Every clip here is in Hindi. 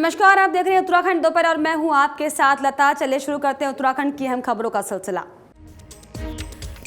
नमस्कार, आप देख रहे हैं उत्तराखंड दोपहर और मैं हूं आपके साथ लता। चलिए शुरू करते हैं उत्तराखंड की अहम खबरों का सिलसिला।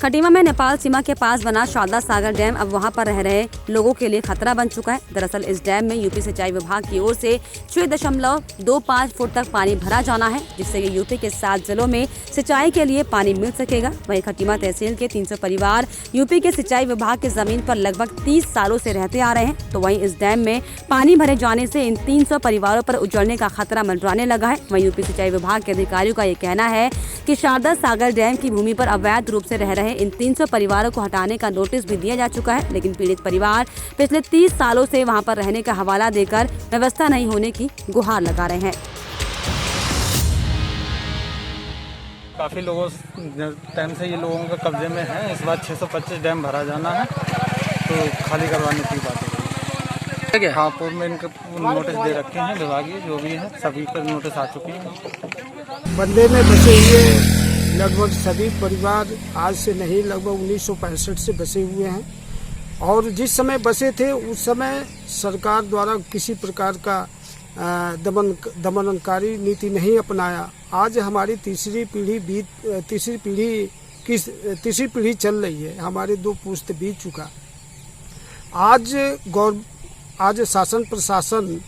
खटीमा में नेपाल सीमा के पास बना शारदा सागर डैम अब वहां पर रह रहे लोगों के लिए खतरा बन चुका है। दरअसल इस डैम में यूपी सिंचाई विभाग की ओर से 6.25 फुट तक पानी भरा जाना है, जिससे कि यूपी के 7 जिलों में सिंचाई के लिए पानी मिल सकेगा। वहीं खटीमा तहसील के 300 परिवार यूपी के सिंचाई विभाग की जमीन पर लगभग 30 सालों से रहते आ रहे हैं। तो वहीं इस डैम में पानी भरे जाने से इन 300 परिवारों पर उजड़ने का खतरा मंडराने लगा है। वहीं यूपी सिंचाई विभाग के अधिकारियों का ये कहना है कि शारदा सागर डैम की भूमि पर अवैध रूप से रह रहे इन 300 परिवारों को हटाने का नोटिस भी दिया जा चुका है, लेकिन पीड़ित परिवार पिछले 30 सालों से वहां पर रहने का हवाला देकर व्यवस्था नहीं होने की गुहार लगा रहे हैं। काफ़ी लोगों टाइम से ये लोगों के कब्जे में है। इस बार 625 डैम भरा जाना है, तो खाली करवाने की बात है। हाँ, पूर्व में इनके नोटिस दे रखे हैं, विभागीय जो भी है सभी पर नोटिस आ चुके हैं। बंदे में बसे हुए लगभग सभी परिवार आज से नहीं, लगभग 1965 से बसे हुए हैं और जिस समय बसे थे उस समय सरकार द्वारा किसी प्रकार का दमनकारी नीति नहीं अपनाया। आज हमारी तीसरी पीढ़ी चल रही है, हमारे 2 पुश्त बीत चुका। आज शासन प्रशासन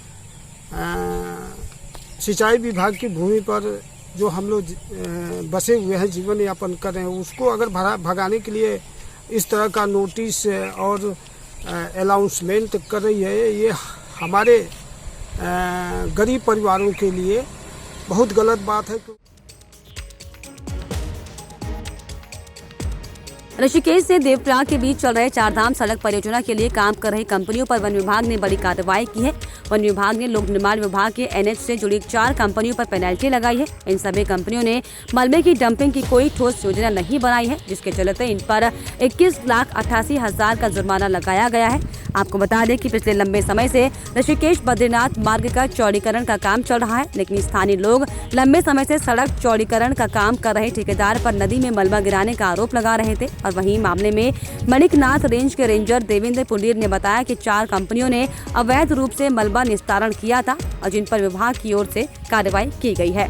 सिंचाई विभाग की भूमि पर जो हम लोग बसे हुए हैं, जीवन यापन कर रहे हैं, उसको अगर भगाने के लिए इस तरह का नोटिस और अनाउंसमेंट कर रही है, ये हमारे गरीब परिवारों के लिए बहुत गलत बात है। ऋषिकेश से देवप्रयाग के बीच चल रहे चारधाम सड़क परियोजना के लिए काम कर रही कंपनियों पर वन विभाग ने बड़ी कार्रवाई की है। वन विभाग ने लोक निर्माण विभाग के NH से जुड़ी 4 कंपनियों पर पेनल्टी लगाई है। इन सभी कंपनियों ने मलबे की डंपिंग की कोई ठोस योजना नहीं बनाई है, जिसके चलते इन पर 21,88,000 का जुर्माना लगाया गया है। आपको बता दें कि पिछले लंबे समय से ऋषिकेश बद्रीनाथ मार्ग का चौड़ीकरण का काम चल रहा है, लेकिन स्थानीय लोग लंबे समय से सड़क चौड़ीकरण का काम कर रहे ठेकेदार पर नदी में मलबा गिराने का आरोप लगा रहे थे। और वहीं मामले में मणिकनाथ रेंज के रेंजर देवेंद्र पुंडीर ने बताया कि 4 कंपनियों ने अवैध रूप से मलबा निस्तारण किया था और जिन पर विभाग की ओर से कार्रवाई की गई है।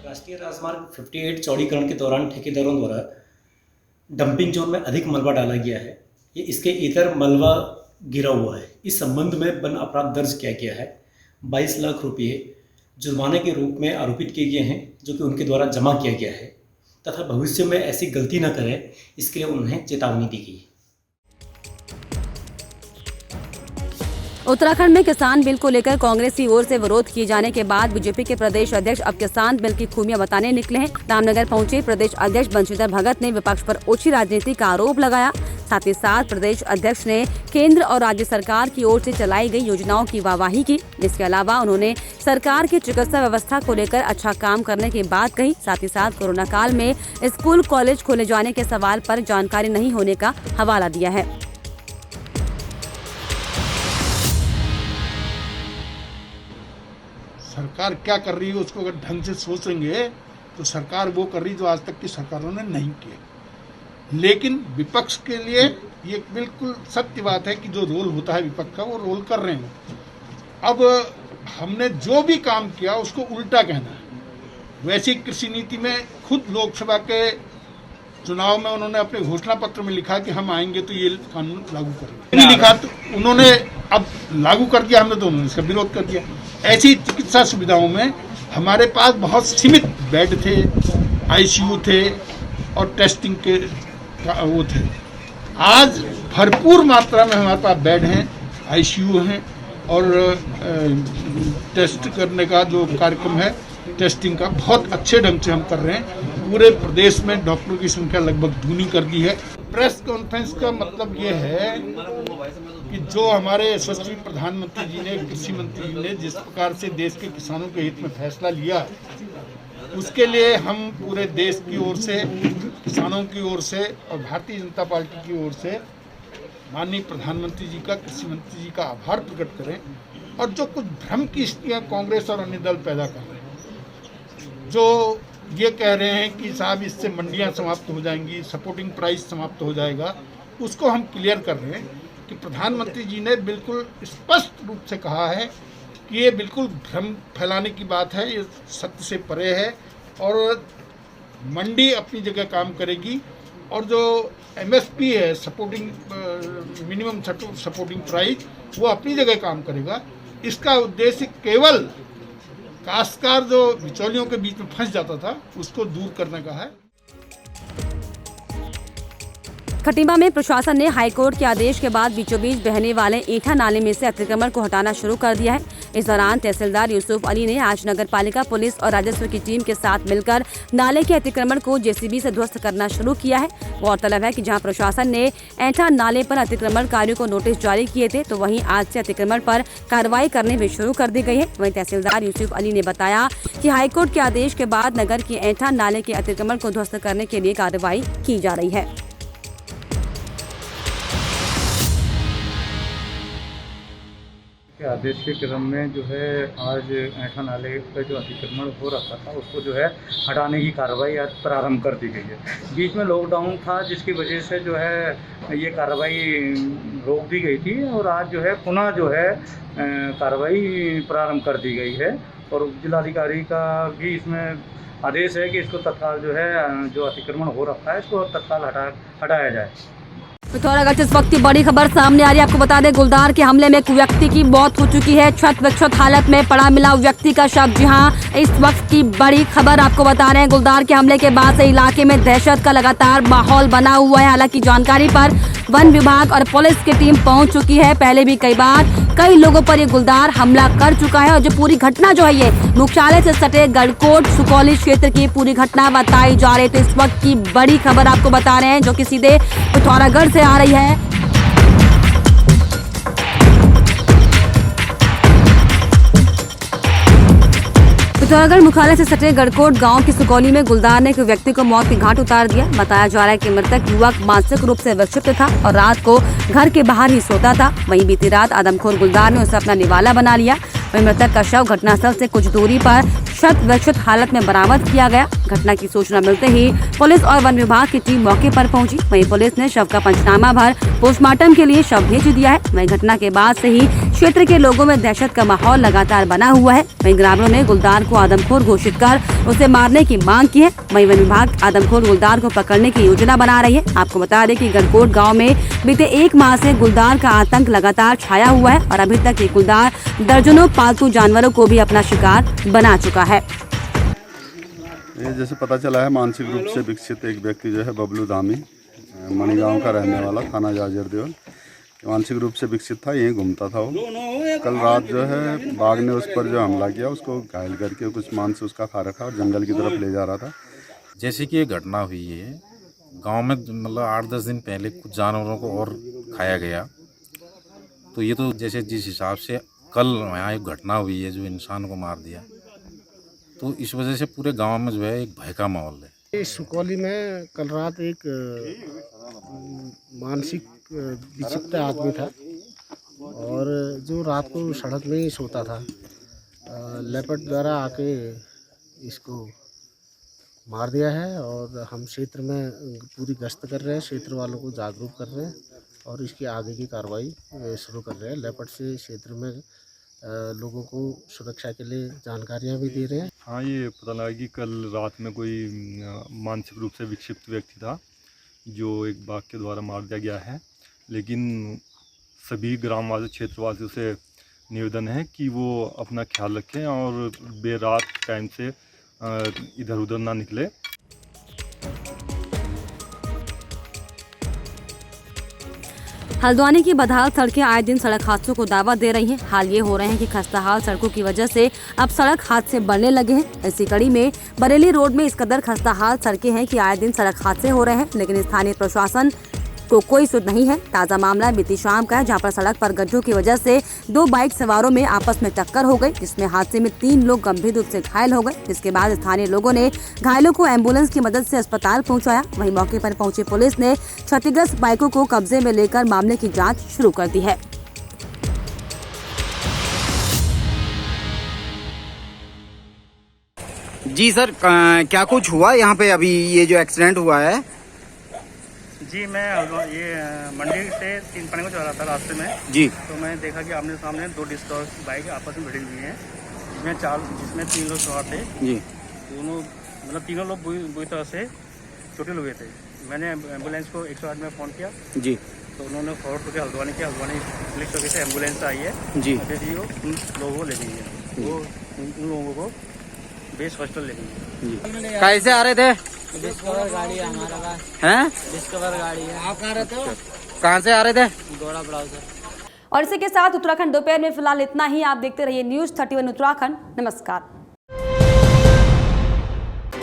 राष्ट्रीय राजमार्ग 58 चौड़ीकरण के दौरान ठेकेदारों द्वारा डंपिंग जोन में अधिक मलबा डाला गया है। ये इसके इतर मलबा गिरा हुआ है। इस संबंध में वन अपराध दर्ज किया गया है। 22 लाख रुपये जुर्माने के रूप में आरोपित किए गए हैं, जो कि उनके द्वारा जमा किया गया है तथा भविष्य में ऐसी गलती न करें, इसके लिए उन्हें चेतावनी दी गई। उत्तराखंड में किसान बिल को लेकर कांग्रेस की ओर से विरोध किए जाने के बाद बीजेपी के प्रदेश अध्यक्ष अब किसान बिल की खूबियां बताने निकले हैं। रामनगर पहुंचे प्रदेश अध्यक्ष बंशीधर भगत ने विपक्ष पर ओछी राजनीति का आरोप लगाया। साथ ही साथ प्रदेश अध्यक्ष ने केंद्र और राज्य सरकार की ओर से चलाई गई योजनाओं की वाहवाही की। इसके अलावा उन्होंने सरकार की चिकित्सा व्यवस्था को लेकर अच्छा काम करने की बात कही। साथ ही साथ कोरोना काल में स्कूल कॉलेज खोले जाने के सवाल पर जानकारी नहीं होने का हवाला दिया है। सरकार क्या कर रही है उसको अगर ढंग से सोचेंगे तो सरकार वो कर रही जो आज तक की सरकारों ने नहीं किया। लेकिन विपक्ष के लिए ये बिल्कुल सत्य बात है कि जो रोल होता है विपक्ष का, वो रोल कर रहे हैं। अब हमने जो भी काम किया उसको उल्टा कहना है। वैसी कृषि नीति में खुद लोकसभा के चुनाव में उन्होंने अपने घोषणा पत्र में लिखा कि हम आएंगे तो ये कानून लागू करेंगे। नहीं लिखा तो उन्होंने अब लागू कर दिया, हमने तो उन्होंने इसका विरोध कर दिया। ऐसी चिकित्सा सुविधाओं में हमारे पास बहुत सीमित बेड थे, ICU थे और टेस्टिंग के वो थे। आज भरपूर मात्रा में हमारे पास बेड हैं, ICU हैं और टेस्ट करने का जो कार्यक्रम है, टेस्टिंग का बहुत अच्छे ढंग से हम कर रहे हैं। पूरे प्रदेश में डॉक्टरों की संख्या लगभग दूनी कर दी है। प्रेस कॉन्फ्रेंस का मतलब ये है कि जो हमारे यशस्वी प्रधानमंत्री जी ने, कृषि मंत्री जी ने जिस प्रकार से देश के किसानों के हित में फैसला लिया है, उसके लिए हम पूरे देश की ओर से, किसानों की ओर से और भारतीय जनता पार्टी की ओर से माननीय प्रधानमंत्री जी का, कृषि मंत्री जी का आभार प्रकट करें। और जो कुछ भ्रम की स्थितियाँ कांग्रेस और अन्य दल पैदा कर रहे हैं, जो ये कह रहे हैं कि साहब इससे मंडियाँ समाप्त हो जाएंगी, सपोर्टिंग प्राइस समाप्त हो जाएगा, उसको हम क्लियर कर रहे हैं कि कि प्रधानमंत्री जी ने बिल्कुल स्पष्ट रूप से कहा है कि ये बिल्कुल भ्रम फैलाने की बात है, ये सत्य से परे है। और मंडी अपनी जगह काम करेगी और जो MSP है, सपोर्टिंग मिनिमम सपोर्टिंग प्राइस, वो अपनी जगह काम करेगा। इसका उद्देश्य केवल काश्तकार जो बिचौलियों के बीच में फंस जाता था उसको दूर करने का है। खटीमा में प्रशासन ने हाईकोर्ट के आदेश के बाद बीचों बीच बहने वाले ईठा नाले में से अतिक्रमण को हटाना शुरू कर दिया है। इस दौरान तहसीलदार यूसुफ अली ने आज नगर पालिका, पुलिस और राजस्व की टीम के साथ मिलकर नाले के अतिक्रमण को JCB से ध्वस्त करना शुरू किया है। गौरतलब है कि जहां प्रशासन ने ऐठा नाले पर अतिक्रमणकारियों को नोटिस जारी किए थे, तो वहीं आज से अतिक्रमण पर कार्रवाई करने में शुरू कर दी गई है। वहीं तहसीलदार यूसुफ अली ने बताया कि हाईकोर्ट के आदेश के बाद नगर के ऐठा नाले के अतिक्रमण को ध्वस्त करने के लिए कार्रवाई की जा रही है। के आदेश के क्रम में जो है आज ऐठा नाले पर जो अतिक्रमण हो रखा था उसको जो है हटाने की कार्रवाई आज प्रारंभ कर दी गई है। बीच में लॉकडाउन था जिसकी वजह से जो है ये कार्रवाई रोक दी गई थी और आज जो है पुनः जो है कार्रवाई प्रारंभ कर दी गई है। और जिलाधिकारी का भी इसमें आदेश है कि इसको तत्काल जो है जो अतिक्रमण हो रखा है इसको तत्काल हटाया जाए। पिथौरागढ़ से इस वक्त की बड़ी खबर सामने आ रही है। आपको बता दें, गुलदार के हमले में एक व्यक्ति की मौत हो चुकी है। क्षत हालत में पड़ा मिला व्यक्ति का शव। जी हां, इस वक्त की बड़ी खबर आपको बता रहे हैं। गुलदार के हमले के बाद से इलाके में दहशत का लगातार माहौल बना हुआ है। हालांकि जानकारी पर वन विभाग और पुलिस की टीम पहुंच चुकी है। पहले भी कई बार कई लोगों पर ये गुलदार हमला कर चुका है। और जो पूरी घटना जो है ये मुख्यालय से सटे गढ़कोट सुकौली क्षेत्र की पूरी घटना बताई जा रही है। तो इस वक्त की बड़ी खबर आपको बता रहे हैं जो कि सीधे पिथौरागढ़ से आ रही है। पिथौरागढ़ मुख्यालय से सटे गढ़कोट गांव की सुकौली में गुलदार ने एक व्यक्ति को मौत के घाट उतार दिया। बताया जा रहा है कि मृतक युवक मानसिक रूप से विक्षिप्त था और रात को घर के बाहर ही सोता था। वहीं बीती रात आदमखोर गुलदार ने उसे अपना निवाला बना लिया। वहीं मृतक का शव घटनास्थल से कुछ दूरी पर क्षत हालत में बरामद किया गया। घटना की सूचना मिलते ही पुलिस और वन विभाग की टीम मौके पर पहुंची। वहीं पुलिस ने शव का पंचनामा भर पोस्टमार्टम के लिए शव भेज दिया है। वहीं घटना के बाद से ही क्षेत्र के लोगों में दहशत का माहौल लगातार बना हुआ है। वहीं ग्रामीणों ने गुलदार को आदमखोर घोषित कर उसे मारने की मांग की है। वहीं वन विभाग आदमखोर गुलदार को पकड़ने की योजना बना रही है। आपको बता दें कि गढ़कोट गाँव में बीते 1 माह से गुलदार का आतंक लगातार छाया हुआ है और अभी तक ये गुलदार दर्जनों पालतू जानवरों को भी अपना शिकार बना चुका है। ये जैसे पता चला है, मानसिक रूप से विकसित एक व्यक्ति जो है बबलू धामी, मणिगांव का रहने वाला, थाना जाजिर देवल, मानसिक रूप से विकसित था, यहीं घूमता था वो। कल रात जो है बाघ ने उस पर जो हमला किया, उसको घायल करके कुछ मांस उसका खा रखा और जंगल की तरफ ले जा रहा था। जैसे कि ये घटना हुई है गांव में, मतलब 8-10 दिन पहले कुछ जानवरों को और खाया गया। तो ये तो जैसे जिस हिसाब से कल यहाँ एक घटना हुई है जो इंसान को मार दिया, तो इस वजह से पूरे गांव में जो है एक भय का माहौल है। इस सुकौली में कल रात एक मानसिक विक्षिप्त आदमी था और जो रात को सड़क में ही सोता था। लेपर्ड द्वारा आके इसको मार दिया है और हम क्षेत्र में पूरी गश्त कर रहे हैं, क्षेत्र वालों को जागरूक कर रहे हैं और इसकी आगे की कार्रवाई शुरू कर रहे हैं। लेपर्ड से क्षेत्र में लोगों को सुरक्षा के लिए जानकारियां भी दे रहे हैं। हाँ, ये पता लगा कि कल रात में कोई मानसिक रूप से विक्षिप्त व्यक्ति था जो एक बाघ के द्वारा मार दिया गया है। लेकिन सभी ग्रामवासी, क्षेत्रवासियों से निवेदन है कि वो अपना ख्याल रखें और बेर रात टाइम से इधर उधर ना निकले। हल्द्वानी की बदहाल सड़कें आए दिन सड़क हादसों को दावा दे रही हैं। हाल ये हो रहे हैं कि खस्ताहाल सड़कों की वजह से अब सड़क हादसे बढ़ने लगे हैं। इसी कड़ी में बरेली रोड में इस कदर खस्ताहाल सड़कें हैं कि आए दिन सड़क हादसे हो रहे हैं, लेकिन स्थानीय प्रशासन को कोई सुध नहीं है। ताजा मामला बीती शाम का है, जहां पर सड़क पर गड्ढों की वजह से 2 बाइक सवारों में आपस में टक्कर हो गई, जिसमें हादसे में 3 लोग गंभीर रूप से घायल हो गए। जिसके बाद स्थानीय लोगों ने घायलों को एम्बुलेंस की मदद से अस्पताल पहुंचाया। वहीं मौके पर पहुंची पुलिस ने क्षतिग्रस्त बाइकों को कब्जे में लेकर मामले की जाँच शुरू कर दी है। जी सर, क्या कुछ हुआ यहाँ पे अभी ये जो एक्सीडेंट हुआ है? जी मैं ये मंडी से तीन पानी को जा रहा था रास्ते में जी। तो मैं देखा कि आमने सामने दो डिस्टॉर्स बाइक आपस में भिड़ी हुई हैं जिसमें तीन लोग सवार थे जी। दोनों मतलब तीनों लोग बुरी तरह से चोटिल हुए थे। मैंने एम्बुलेंस को 108 में फ़ोन किया जी। तो उन्होंने फॉरवर्ड करके हल्द्वानी किया। हल्द्वानी पुलिस चौकी से एम्बुलेंस आई है जी। जी वो उन लोगों को ले गई है। वो उन लोगों को बेस हॉस्टल ले गई है। कैसे आ रहे थे? डिस्कवर गाड़ी है हमारे पास। हैं? डिस्कवर गाड़ी है। आप कहाँ रहते हो? कहाँ से आ रहे थे? गोड़ा ब्राउजर। और इसी के साथ उत्तराखंड दोपहर में फिलहाल इतना ही। आप देखते रहिए न्यूज़ 31 उत्तराखंड। नमस्कार।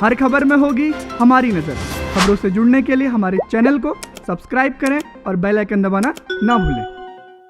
हर खबर में होगी हमारी नज़र। खबरों से जुड़ने के लिए हमारे चैनल को सब्सक्राइब करें और बेल आइकन दबाना ना भूलें।